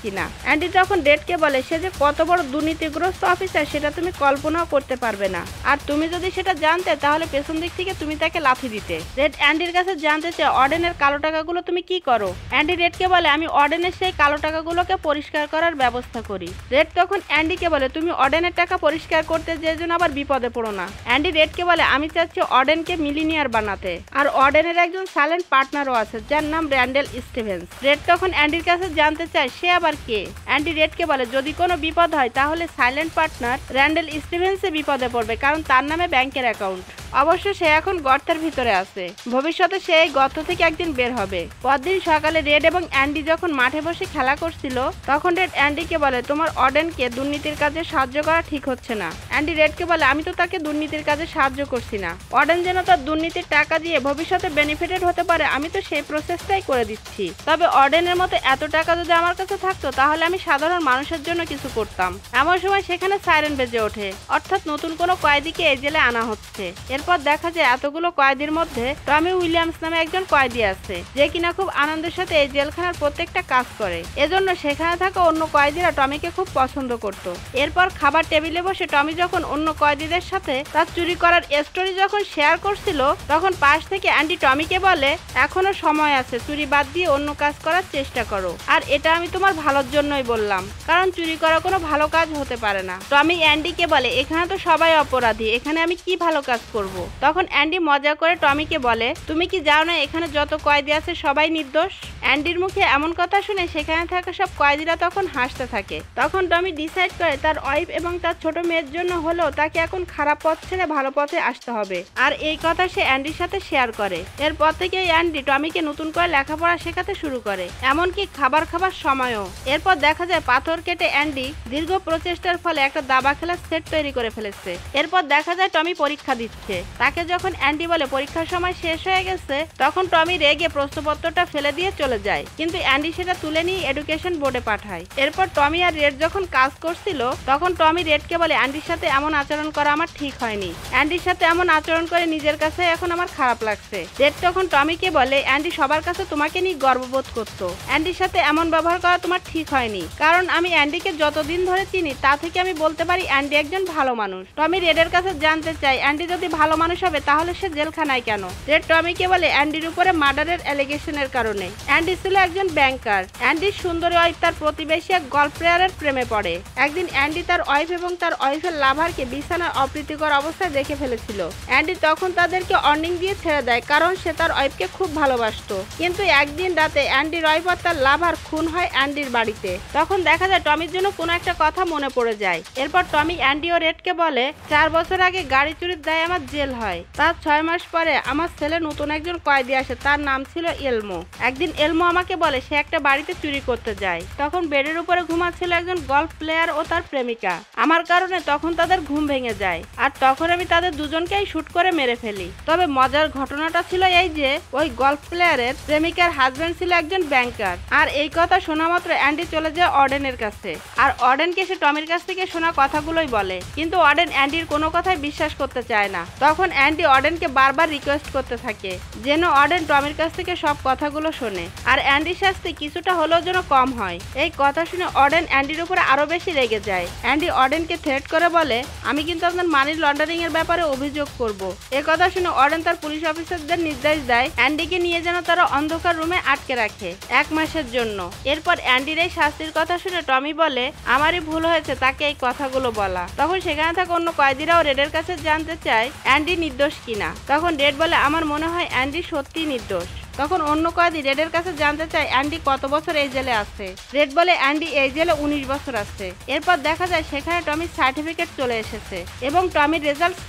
কিনা। অ্যান্ডি তখন রেডকে বলে সে যে কত বড় দুর্নীতিগ্রস্ত অফিসার সেটা তুমি কল্পনাও করতে পারবে না, আর তুমি যদি সেটা জানতে তাহলে পেছন দিক থেকে তুমি তাকে লাথি দিতে। রেড অ্যান্ডির কাছে জানতে চায় অর্ডেনের কালো টাকাগুলো তুমি কি করো। অ্যান্ডি রেডকে বলে আমি অর্ডেনের সেই কালো টাকাগুলোকে পরিষ্কার করার ব্যবস্থা করি। রেড তখন অ্যান্ডিকে বলে তুমি অর্ডেনের টাকা পরিষ্কার করতে যে জন্য আবার বিপদে পড়ো না। অ্যান্ডি রেডকে বলে আমি চাচ্ছি অর্ডেনকে মিলিনিয়ার বানাতে, আর অর্ডেনের একজন সাইলেন্ট পার্টনারও আছে যার নাম র্যান্ডেল স্টিভেন্স। রেড তখন অ্যান্ডির কাছে জানতে চায় সে আবার কে। অ্যান্ডি রেডকে বলে যদি কোনো বিপদ হয় তাহলে সাইলেন্ট পার্টনার র্যান্ডেল স্টিভেন্সে বিপদে পড়বে, কারণ তার নামে ব্যাংকের অ্যাকাউন্ট। অবশ্য সে এখন গর্তের ভিতরে আছে, ভবিষ্যতে সে এই গর্ত থেকে একদিন বের হবে। পরদিন সকালে রেড এবং অ্যান্ডি যখন মাঠে বসে খেলা করছিল, তখন রেড অ্যান্ডিকে বলে তোমার অর্ডেনকে দুর্নীতির কাজে সাহায্য করা ঠিক হচ্ছে না। অ্যান্ডি রেডকে বলে আমি তো তাকে দুর্নীতির কাজে সাহায্য করছি না, অর্ডেন যেন তার দুর্নীতির টাকা দিয়ে ভবিষ্যতে বেনিফিটেড হতে পারে আমি তো সেই প্রসেসটাই করে দিচ্ছি। তবে অর্ডেনের মতো এত টাকা যদি আমার কাছে থাকতো তাহলে আমি সাধারণ মানুষের জন্য কিছু করতাম। এমন সময় সেখানে সাইরেন বেজে ওঠে, অর্থাৎ নতুন কোনো কয়েদিকে এই জেলে আনা হচ্ছে। এরপর দেখা যায় এতগুলো কয়েদির মধ্যে টমি উইলিয়ামস নামে একজন কয়েদি আছে যে কিনা খুব আনন্দের সাথে এই জেলখানার প্রত্যেকটা কাজ করে। এজন্য সেখানে থাকা অন্য কয়েদিরা টমিকে খুব পছন্দ করত। এরপর খাবার টেবিলে বসে টমি যখন অন্য কয়েদিদের সাথে তার চুরি করার স্টোরি যখন শেয়ার করছিল, তখন পাশ থেকে অ্যান্ডি টমিকে বলে এখনো সময় আছে, চুরি বাদ দিয়ে অন্য কাজ করার চেষ্টা করো, আর এটা আমি তোমার ভালোর জন্যই বললাম, কারণ চুরি করা কোনো ভালো কাজ হতে পারে না। টমি অ্যান্ডিকে বলে এখানে তো সবাই অপরাধী, এখানে আমি কি ভালো কাজ করব। তখন অ্যান্ডি মজা করে টমিকে বলে তুমি কি জানো না এখানে যত কয়েদি আছে সবাই নির্দোষ। অ্যান্ডির মুখে এমন কথা শুনে সেখানে থাকা সব কয়েদিরা তখন হাসতে থাকে। তখন টমি ডিসাইড করে তার ওয়াইফ এবং তার ছোট মেয়ের জন্য হলেও তাকে এখন খারাপ পথ ছেড়ে ভালো পথে আসতে হবে, আর এই কথা সে অ্যান্ডির সাথে শেয়ার করে। এরপর থেকে অ্যান্ডি টমিকে নতুন করে লেখাপড়া শেখাতে শুরু করে, এমনকি খাবার খাবার সময়ও। এরপর দেখা যায় পাথর কেটে অ্যান্ডি দীর্ঘ প্রচেষ্টার ফলে একটা দাবা খেলার সেট তৈরি করে ফেলেছে। এরপর দেখা যায় টমি পরীক্ষা দিচ্ছে। তাকে যখন অ্যান্ডি বলে পরীক্ষার সময় শেষ হয়ে গেছে, তখন টমি রেগে প্রশ্নপত্রটা ফেলে দিয়ে চলে যায়। কিন্তু অ্যান্ডি সেটা তুলে নিয়ে এডুকেশন বোর্ডে পাঠায়। এরপর টমি আর রেড যখন কাজ করছিল, তখন টমি রেডকে বলে অ্যান্ডির সাথে এমন আচরণ করা আমার ঠিক হয়নি। অ্যান্ডির সাথে এমন আচরণ করে নিজের কাছে এখন আমার খারাপ লাগছে। রেড তখন টমিকে বলে অ্যান্ডি সবার কাছে তোমাকে নিয়ে গর্ববোধ করতো। অ্যান্ডির সাথে এমন ব্যবহার করা তোমার ঠিক হয়নি, কারণ আমি অ্যান্ডিকে যতদিন ধরে চিনি তা থেকে আমি বলতে পারি অ্যান্ডি একজন ভালো মানুষ। টমি রেডের কাছে জানতে চাই অ্যান্ডি যদি ভালো মানুষ হবে তাহলে সে জেলখানায় কেন। রেড টমিকে বলে অ্যান্ডির উপরে মার্ডারের অ্যালিগেশনের কারণে। অ্যান্ডি ছিল একজন ব্যাংকার। অ্যান্ডির সুন্দরী ওয়াইফ তার প্রতিবেশী এক গল্ফ প্লেয়ারের প্রেমে পড়ে। একদিন অ্যান্ডি তার ওয়াইফ এবং তার ওয়াইফের লাভারকে বিছানায় অপ্রীতিকর অবস্থায় দেখে ফেলেছিল। অ্যান্ডি তখন তাদেরকে ওয়ার্নিং দিয়ে ছেড়ে দেয়, কারণ সে তার ওয়াইফকে খুব ভালোবাসতো। কিন্তু একদিন রাতে অ্যান্ডির ওয়াইফ আর তার লাভার খুন হয় অ্যান্ডির বাড়িতে। তখন দেখা যায় টমির জন্য কোনো একটা কথা মনে পড়ে যায়। এরপর টমি অ্যান্ডি ও রেডকে বলে 4 বছর আগে গাড়ি চুরির দায়ে আমার জেল হয়। তার 6 মাস পরে আমার ছেলে নতুন একজন কয়েদি আসে, তার নাম ছিল এলমো। একদিন এলমো আমাকে বলে সে একটা বাড়িতে চুরি করতে যায়। তখন বেডের উপরে ঘুমাচ্ছিল একজন গল্ফ প্লেয়ার ও তার প্রেমিকা। আমার কারণে তখন তাদের ঘুম ভেঙে যায়, আর তখন আমি তাদের দুজনকেই শুট করে মেরে ফেলি। তবে মজার ঘটনাটা ছিল এই যে ওই গল্ফ প্লেয়ারের প্রেমিকার হাজবেন্ড ছিল একজন ব্যাংকার। আর এই কথা শোনা মাত্র অ্যান্ডি চলে যায় অর্ডেনের কাছে, আর অর্ডেনকে সে টমির কাছ থেকে শোনা কথাগুলোই বলে। কিন্তু অর্ডেন অ্যান্ডির কোনো কথাই বিশ্বাস করতে চায় না। তখন অ্যান্ডি অর্ডেনকে বারবার রিকোয়েস্ট করতে থাকে যেন অর্ডেন টমির কাছ থেকে সব কথাগুলো শোনে, আর অ্যান্ডির শাস্তি কিছুটা হলেও যেন কম হয়। এই কথা শুনে অর্ডেন অ্যান্ডির উপরে আরো বেশি রেগে যায়। অ্যান্ডি অর্ডেনকে থ্রেট করে বলে আমি কিন্তু আপনার মানি লন্ডারিং এর ব্যাপারে অভিযোগ করব। এই কথা শুনে অর্ডেন তার পুলিশ অফিসারদের নির্দেশ দেয় অ্যান্ডিকে নিয়ে যেন তারা অন্ধকার রুমে আটকে রাখে 1 মাসের জন্য। এরপর অ্যান্ডির এই শাস্তির কথা শুনে টমি বলে আমারই ভুল হয়েছে তাকে এই কথাগুলো বলা। তখন সেখানে থাকা অন্য কয়েদিরাও রেডের কাছে জানতে চায় অ্যান্ডি নির্দোষ কিনা। তখন রেড বলে আমার মনে হয় অ্যান্ডি সত্যিই নির্দোষ। তখন অন্য কয়েদি রেডের কাছে জানতে চায় অ্যান্ডি কত বছর এই জেলে আছে। রেড বলে অ্যান্ডি এই জেলে 19 বছর আছে। এরপর দেখা যায় সেখানে টমির সার্টিফিকেট চলে এসেছে এবং টমির রেজাল্ট C+।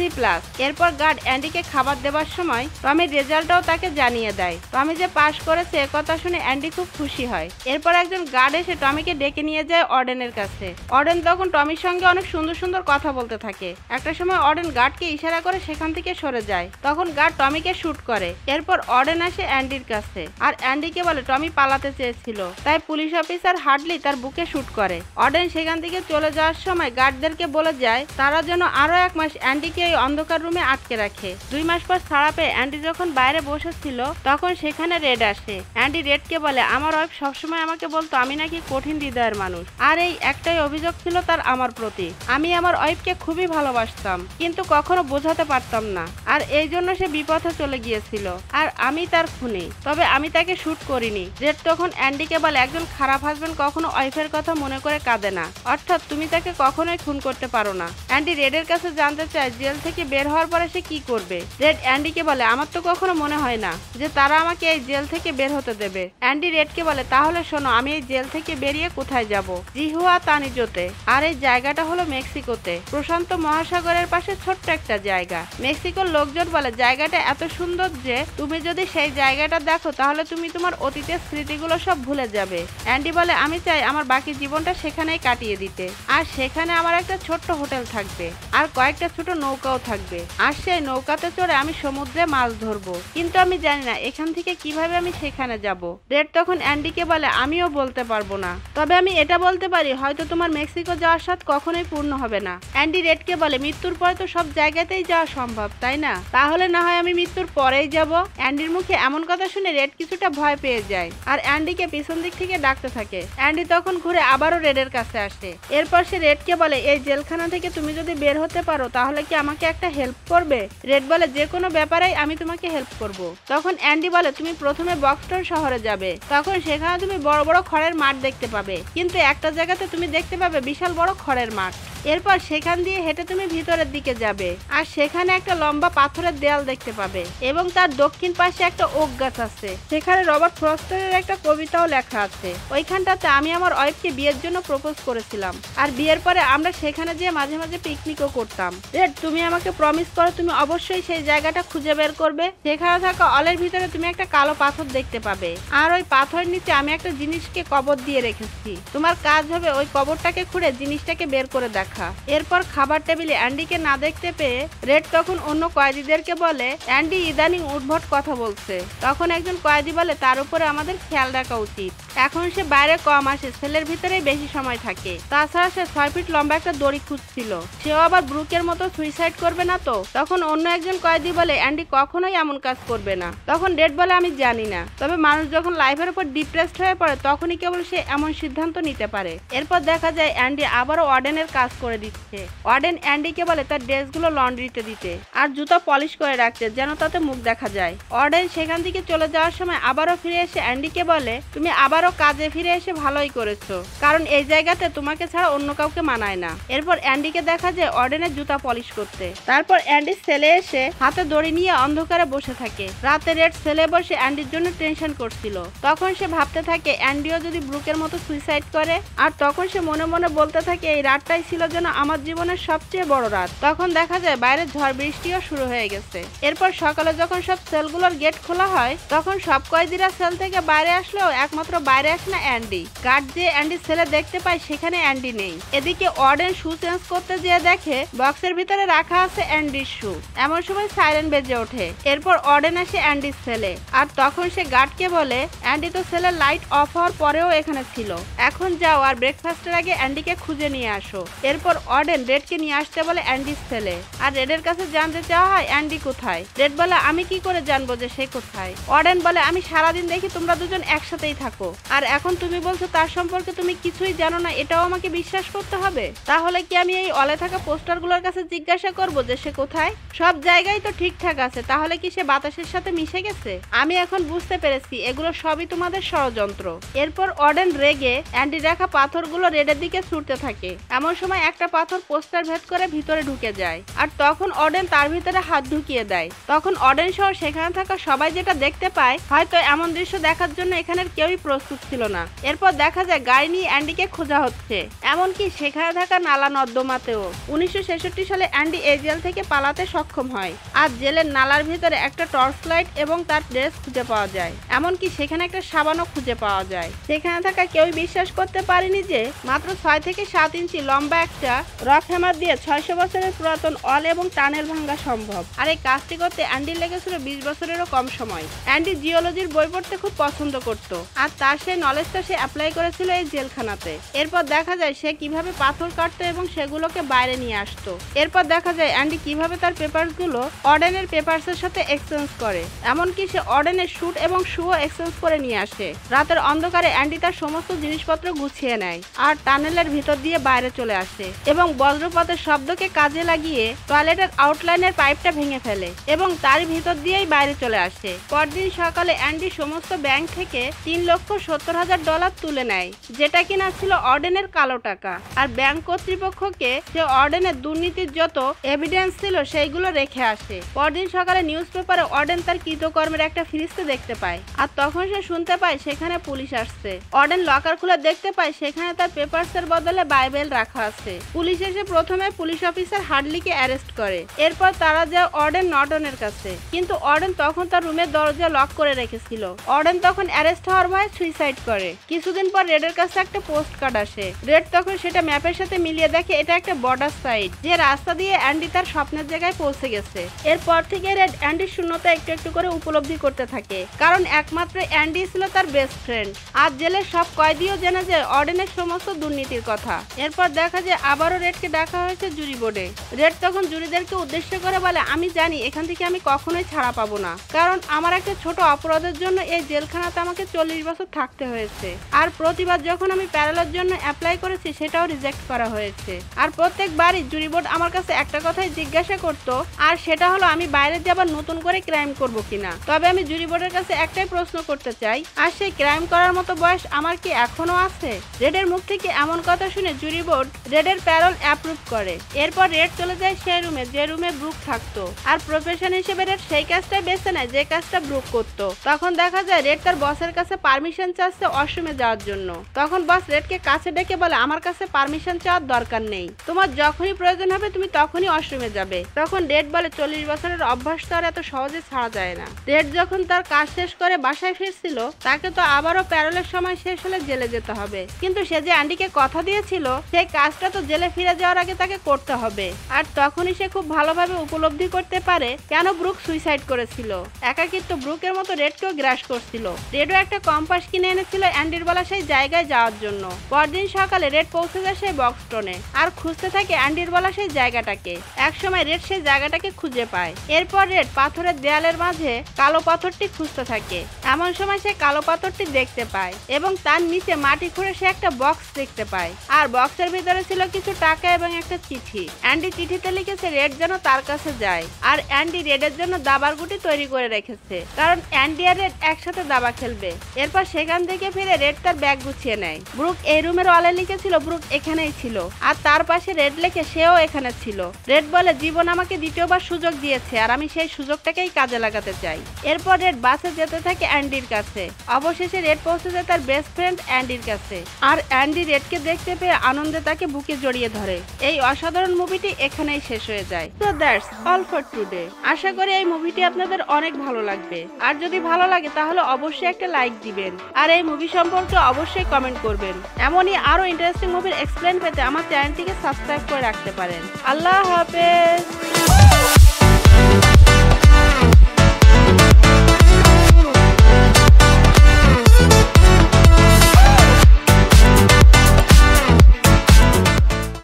এরপর গার্ড অ্যান্ডিকে খাবার দেওয়ার সময় টমির রেজাল্টটাও তাকে জানিয়ে দেয়। টমি যে পাশ করেছে একথা শুনে অ্যান্ডি খুব খুশি হয়। এরপর একজন গার্ড এসে টমিকে ডেকে নিয়ে যায় অর্ডেনের কাছে। অর্ডেন তখন টমির সঙ্গে অনেক সুন্দর সুন্দর কথা বলতে থাকে। একটা সময় অর্ডেন গার্ডকে ইশারা করে সেখান থেকে সরে যায়। তখন গার্ড টমিকে শুট করে। এরপর অর্ডেন আসে অ্যান্ডির কাছে, আর অ্যান্ডিকে বলে টমি পালাতে চেয়েছিল, তাই পুলিশ অফিসার হার্ডলি তার বুকে শুট করে। অর্ডেন সেখান থেকে চলে যাওয়ার সময় গার্ডদেরকে বলে যায় তারা যেন আরো 1 মাস অ্যান্ডিকে এই অন্ধকার রুমে আটকে রাখে। 2 মাস পর ছাড়া পেয়ে অ্যান্ডি যখন বাইরে বসেছিল তখন সেখানে রেড আসে। অ্যান্ডি রেডকে বলে আমার ওয়াইফ সবসময় আমাকে বলতো আমি নাকি কঠিন হৃদয়ের মানুষ, আর এই একটাই অভিযোগ ছিল তার আমার প্রতি। আমি আমার ওয়াইফকে খুবই ভালোবাসতাম কিন্তু কখনো বোঝাতে পারতাম না, আর এই জন্য সে বিপথে চলে গিয়েছিল, আর আমি তার খুনি, তবে আমি তাকে শুট করিনি। রেড তখন অ্যান্ডিকে বলে একজন খারাপ হাজবেন্ড কখনো ওয়াইফের কথা মনে করে কাঁদে না, অর্থাৎ তুমি তাকে কখনোই খুন করতে পারো না। অ্যান্ডি রেডের কাছে জানতে চায় জেল থেকে বের হওয়ার পরে সে কি করবে। রেড অ্যান্ডিকে বলে আমার তো কখনো মনে হয় না যে তারা আমাকে এই জেল থেকে বের হতে দেবে। অ্যান্ডি রেডকে বলে তাহলে শোনো আমি এই জেল থেকে বেরিয়ে কোথায় যাব। জিহুয়া তানিজোতে, আর এই জায়গাটা হলো মেক্সিকোতে, প্রশান্ত মহাসাগরের পাশে ছোট্ট একটা জায়গা। মেক্সিকোর লোকজন বলে জায়গাটা এত সুন্দর যে তুমি যদি সেই জায়গাটা দেখো তাহলে তুমি তোমার অতীতের স্মৃতিগুলো সব ভুলে যাবে। অ্যান্ডি বলে আমি চাই আমার বাকি জীবনটা সেখানেই কাটিয়ে দিতে, আর সেখানে আমার একটা ছোট্ট হোটেল থাকবে আর কয়েকটা ছোট নৌকাও থাকবে, আর সেই নৌকাতে চড়ে আমি সমুদ্রে মাছ ধরবো, কিন্তু আমি জানি না এখান থেকে কিভাবে আমি সেখানে যাব। রেড তখন অ্যান্ডিকে বলে আমিও বলতে পারবো না, তবে আমি এটা বলতে পারি হয়তো তোমার মেক্সিকো যাওয়ার স্বাদ কখনোই পূর্ণ হবে না। অ্যান্ডি রেডকে বলে মৃত্যুর পরে তো সব জায়গাতেই যাওয়া সম্ভব তাই না, তাহলে না হয় আমি মৃত্যুর পরেই যাব। অ্যান্ডির মুখে এমন কথা শুনে রেড কিছুটা ভয় পেয়ে যায়, আর অ্যান্ডিকে পিছন দিক থেকে ডাকতে থাকে। অ্যান্ডি তখন ঘুরে আবারও রেডের কাছে আসে। এরপর সে রেডকে বলে এই জেলখানা থেকে তুমি যদি বের হতে পারো তাহলে কি আমাকে একটা হেল্প করবে। রেড বলে যে কোনো ব্যাপারেই আমি তোমাকে হেল্প করব। তখন অ্যান্ডি বলে তুমি প্রথমে বক্সটন শহরে যাবে, তখন সেখানে তুমি বড় বড় খড়ের মাঠ দেখতে পাবে, কিন্তু একটা জায়গাতে তুমি দেখতে পাবে বিশাল বড় খড়ের মাঠ। এরপর সেখান দিয়ে হেঁটে তুমি ভিতরের দিকে যাবে, আর সেখানে একটা লম্বা পাথরের দেয়াল দেখতে পাবে এবং তার দক্ষিণ পাশে একটা ওক গাছ গাছ আছে, সেখানে রবার্ট ফ্রস্টারের একটা কবিতাও লেখা আছে। ওইখানটাতে আমি আমার ওয়াইফকে বিয়ের জন্য প্রপোজ করেছিলাম, আর বিয়ের পরে আমরা সেখানে যেয়ে মাঝে মাঝে পিকনিকও করতাম। রেড, তুমি আমাকে প্রমিস করো তুমি অবশ্যই সেই জায়গাটা খুঁজে বের করবে। সেখানে থাকা অলের ভিতরে তুমি একটা কালো পাথর দেখতে পাবে, আর ওই পাথরের নিচে আমি একটা জিনিসকে কবর দিয়ে রেখেছি। তোমার কাজ হবে ওই কবরটাকে খুঁড়ে জিনিসটাকে বের করে দেখা। এরপর খাবার টেবিলে অ্যান্ডিকে না দেখতে পেয়ে রেড তখন অন্য কয়েদিদেরকে বলে অ্যান্ডি ইদানিং উদ্ভট কথা বলছে। তখন একজন কয়েদি বলে তার উপরে আমাদের খেয়াল রাখা উচিত, এখন সে বাইরে কম আসে, সেলের ভিতরেই বেশি সময় থাকে। তাছাড়া সে 6 ফিট লম্বা একটা দড়ি খুঁজছিল, সেও আবার ব্রুকের মতো সুইসাইড করবে না তো? তখন অন্য একজন কয়েদি বলে অ্যান্ডি কখনোই এমন কাজ করবে না। তখন রেড বলে আমি জানি না, তবে মানুষ যখন লাইফের উপর ডিপ্রেসড হয়ে পড়ে তখনই কেবল সে এমন সিদ্ধান্ত নিতে পারে। এরপর দেখা যায় অ্যান্ডি আবারও ওয়ার্ডেনের কাজ করে দিচ্ছে। ওয়ার্ডেন অ্যান্ডিকে বলে তার ড্রেসগুলো লন্ড্রিতে দিতে আর জুতো পলিশ করে রাখতে যেন তাতে মুখ দেখা যায়। ওয়ার্ডেন সেখান থেকে চলে যাওয়ার সময় আবারও ফিরে এসে অ্যান্ডিকে বলে তুমি আবারও কাজে ফিরে এসে ভালোই করেছো, কারণ এই জায়গাতে তোমাকে ছাড়া অন্য কাউকে মানায় না। এরপর অ্যান্ডিকে দেখা যায় ওয়ার্ডেনের জুতা পলিশ করতে। তারপর অ্যান্ডি সেলে এসে হাতে দড়ি নিয়ে অন্ধকারে বসে থাকে। রাতে রেড সেলে বসে অ্যান্ডির জন্য টেনশন করছিল। তখন সে ভাবতে থাকে অ্যান্ডিও যদি ব্রুকের মতো সুইসাইড করে, আর তখন সে মনে মনে বলতে থাকে এই রাতটাই ছিল যেন আমার জীবনের সবচেয়ে বড় রাত। তখন দেখা যায় বাইরে ঝড় বৃষ্টিও শুরু হয়ে গেছে। এরপর সকালে যখন সব সেলগুলোর গেট খোলা হয় তখন সব কয়েদিরা সেল থেকে বাইরে আসলেও একমাত্র বাইরে আসে না অ্যান্ডি। গার্ড যে অ্যান্ডি সেলে দেখতে পায় সেখানে অ্যান্ডি নেই। এদিকে ওয়ার্ডেন শু চেঞ্জ করতে যেয়ে দেখে বক্সের ভিতরে রাখা আছে অ্যান্ডির শু। এমন সময় সাইরেন বেজে ওঠে। এরপর ওয়ার্ডেন আসে অ্যান্ডির সেলে, আর তখন সে গার্ডকে বলে অ্যান্ডি তো সেলের লাইট অফ হওয়ার পরেও এখানে ছিল, এখন যাও আর ব্রেকফাস্টের আগে অ্যান্ডিকে খুঁজে নিয়ে আসো। এরপর ওয়ার্ডেন রেডকে নিয়ে আসতে বলে অ্যান্ডির সেলে, আর রেডের কাছে জানতে চাওয়া হয় অ্যান্ডি কোথায়। রেড বলে আমি কি করে জানবো যে সে কোথায়। ওয়ার্ডেন বলে আমি সারাদিন দেখি তোমরা দুজন একসাথেই থাকো, আর এখন তুমি বলছো তার সম্পর্কে তুমি কিছুই জানো না, এটাও আমাকে বিশ্বাস করতে হবে? তাহলে কি আমি এই অলে থাকা পোস্টারগুলোর কাছে জিজ্ঞাসা করবো যে সে কোথায়? সব জায়গায় তো ঠিকঠাক আছে, তাহলে কি সে বাতাসের সাথে মিশে গেছে? আমি এখন বুঝতে পেরেছি এগুলো সবই তোমাদের ষড়যন্ত্র। এরপর ওয়ার্ডেন রেগে অ্যান্ডি রাখা পাথরগুলো রেডের দিকে ছুটতে থাকে। এমন সময় একটা পাথর পোস্টার ভেদ করে ভিতরে ঢুকে যায়, আর তখন ওয়ার্ডেন তার ভিতরে হাত ঢুকিয়ে দেয়। তখন ওয়ার্ডেন সহ সেখানে থাকা সবাই যেটা দেখতে পায়, হয়তো এমন দৃশ্য দেখার জন্য এখানের কেউই প্রস্তুত ছিল না। এরপর দেখা যায় গাড়ি নিয়ে অ্যান্ডিকে খোঁজা হচ্ছে, এমনকি সেখানে থাকা নালা নর্দমাতেও। 1966 সালে অ্যান্ডি এই জেল থেকে পালাতে সক্ষম হয়, আর জেলের নালার ভিতরে একটা টর্চ লাইট এবং তার ড্রেস খুঁজে পাওয়া যায়। এমনকি সেখানে একটা সাবানও খুঁজে পাওয়া যায়। সেখানে থাকা কেউই বিশ্বাস করতে পারেনি যে মাত্র 6 থেকে 7 ইঞ্চি লম্বা একটা রক হ্যামার দিয়ে 600 বছরের পুরাতন অল এবং টানেল ভাঙা সম্ভব। আর এই কাজটি করতে অ্যান্ডির লেগেছিল 20 বছরেরও কম সময়। অ্যান্ডি জিওলজির বই পড়তে খুব পছন্দ করত, আর তার সেই নলেজটা সে অ্যাপ্লাই করেছিল এই জেলখানাতে। এরপর দেখা যায় সে কিভাবে পাথর কাটতো এবং সেগুলোকে বাইরে নিয়ে আসতো। এরপর দেখা যায় অ্যান্ডি কিভাবে তার পেপারসগুলো অর্ডেনের পেপারসের সাথে এক্সচেঞ্জ করে, এমনকি সে অর্ডেনের শুট এবং শুও এক্সচেঞ্জ করে নিয়ে আসে। রাতের অন্ধকারে অ্যান্ডি তার সমস্ত জিনিসপত্র গুছিয়ে নেয় আর টানেলের ভিতর দিয়ে বাইরে চলে আসে এবং বজ্রপাতের শব্দকে কাজে লাগিয়ে টয়লেটের আউটলাইনের পাইপটা ভেঙে ফেলে এবং তার ভিতর দিয়েই বাইরে চলে আসে। পরদিন সকালে অ্যান্ডি সমস্ত ব্যাংক থেকে $3,70,000 তুলে নেয়, যেটা কিনা ছিল অর্ডেনের কালো টাকা। আর ব্যাংক কর্তৃপক্ষকে সে অর্ডেনের দুর্নীতির যত এভিডেন্স ছিল সেইগুলো রেখে আসে। পরদিন সকালে নিউজ পেপারে অর্ডেন তার কৃতকর্মের একটা ফিরিস্তি দেখতে পায়, আর তখন সে শুনতে পায় সেখানে পুলিশ আসছে। অর্ডেন লকার খুলে দেখতে পায় সেখানে তার পেপারসের বদলে বাইবেল রাখা আছে। পুলিশ এসে প্রথমে পুলিশ অফিসার হার্ডলিকে অ্যারেস্ট করে। এরপর তারা যায় অর্ডেন নর্টনের কাছে, কিন্তু অর্ডেন তখন তার রুমের দরজা লক করে রেখেছিল। অর্ডেন তখন অ্যারেস্ট হওয়ার ভয়ে সুইসাইড করে। কিছুদিন পর রেডের কাছে একটা পোস্ট কার্ড আসে। রেড তখন সেটা ম্যাপের সাথে মিলিয়ে দেখে এটা একটা বর্ডার সাইড, যে রাস্তা দিয়ে অ্যান্ডি তার স্বপ্নের জায়গায় পৌঁছে গেছে। এরপর থেকে রেড অ্যান্ডির শূন্যতা একটু একটু করে উপলব্ধি করতে থাকে, কারণ একমাত্র অ্যান্ডি ছিল তার বেস্ট ফ্রেন্ড। আর জেলের সব কয়েদিও জেনে যায় অর্ডেনের সমস্ত দুর্নীতির কথা। এরপর দেখা যায় আবারও রেডকে ডাকা হয়েছে জুরি বোর্ডে। রেড তখন জুরিদেরকে উদ্দেশ্য করে বলে আমি জানি এখান থেকে আমি কখনোই ছাড়া পাবো না, কারণ আমার একটা ছোট অপরাধের জন্য এই জেলখানাতে আমাকে 40 বছর থাকতে হয়েছে। আর প্রতিবার যখন আমি প্যারোলের জন্য অ্যাপ্লাই করেছি সেটাও রিজেক্ট করা হয়েছে। আর প্রত্যেকবারই জুরি বোর্ড আমার কাছে একটা কথাই জিজ্ঞাসা করতো, আর সেটা হলো আমি বাইরে দিয়ে আবার নতুন করে ক্রাইম করব কিনা। তবে আমি জুরি বোর্ডের কাছে একটাই প্রশ্ন করতে চাই, আর সেই ক্রাইম করার মতো বয়স আমার কি এখনো আছে? রেডের মুখ থেকে এমন কথা শুনে জুরি বোর্ড রেডের প্যারোল অ্যাপ্রুভ করে। এরপর রেড চলে যায় সেই রুমে যে রুমে ব্রুক থাকতো, আর প্রফেশন হিসেবে রেড সেই কাজটাই বেছে নেয় যে কাজটা ব্রুক বুক করতো। তখন দেখা যায় রেড তার বসের কাছে পারমিশন চাচ্ছে ওয়াশরুমে যাওয়ার জন্য। তখন বস রেডকে কাছে ডেকে বলে, আমার কাছে পারমিশন চাওয়ার দরকার নেই, তোমার যখনই প্রয়োজন হবে তুমি তখনই ওয়াশরুমে যাবে। তখন রেড বলে 40 বছরের অভ্যাস তো আর এত সহজে ছাড়া যায় না। রেড যখন তার কাজ শেষ করে বাসায় ফিরছিল, তাকে তো আবারও প্যারোলের সময় শেষ হলে জেলে যেতে হবে, কিন্তু সে যে অ্যান্ডিকে কথা দিয়েছিল সেই কাজটা তো জেলে ফিরে যাওয়ার আগে তাকে করতে হবে। আর তখনই সে খুব ভালোভাবে উপলব্ধি করতে পারে কেন ব্রুক সুইসাইড করেছিল। একাকিত্ব ব্রুকের মতো রেডকেও গ্রাস করছিল। রেডও একটা কম্পাস কিনে এনেছিল অ্যান্ডির বলা সেই জায়গায় যাওয়ার জন্য। পরদিন সকালে রেড পৌঁছে যায় সেই বক্সটনে আর খুঁজতে থাকে অ্যান্ডির বলা সেই জায়গাটাকে। একসময় রেড সেই জায়গাটাকে খুঁজে পায়। এরপর রেড পাথরের দেয়ালের মাঝে কালো পাথরটি খুঁজতে থাকে। এমন সময় সে কালো পাথরটি দেখতে পায় এবং তার নিচে মাটি খুঁড়ে সে একটা বক্স দেখতে পায়। আর বক্সের ভিতরে ছিল কিছু টাকা এবং একটা চিঠি। অ্যান্ডি চিঠিতে লিখেছে রেড যেন তার কাছে যায়। আর অ্যান্ডি রেডের জন্য দাবার গুটি তৈরি করে রেখেছে, কারণ অ্যান্ডি আর রেড একসাথে দাবা খেলবে। এরপর সেখান থেকে ফিরে রেড তার ব্যাগ গুছিয়ে নেয়। ব্রুক এই রুমের ওয়ালে লিখেছিল ব্রুক এখানেই ছিল, আর তার পাশে রেড লেখে সেও এখানে ছিল। রেড বলে, জীবন আমাকে দ্বিতীয়বার সুযোগ দিয়েছে আর আমি সেই সুযোগটাকেই কাজে লাগাতে চাই। এরপর রেড বাসে যেতে থাকে অ্যান্ডির কাছে। অবশেষে রেড পৌঁছে যায় তার বেস্ট ফ্রেন্ড অ্যান্ডির কাছে। আর অ্যান্ডি রেডকে দেখতে পেয়ে আনন্দে তাকে বুকে জড়িয়ে ধরে। এই অসাধারণ মুভিটি এখানেই শেষ হয়ে যায়। So that's all for today. আশা করি এই মুভিটি আপনাদের অনেক ভালো লাগবে। আর যদি ভালো লাগে তাহলে অবশ্যই একটা লাইক দিবেন আর এই মুভি সম্পর্কে অবশ্যই কমেন্ট করবেন। এমনই আরো ইন্টারেস্টিং মুভির এক্সপ্লেন পেতে আমার চ্যানেলটিকে সাবস্ক্রাইব করে রাখতে পারেন। আল্লাহ হাফেজ।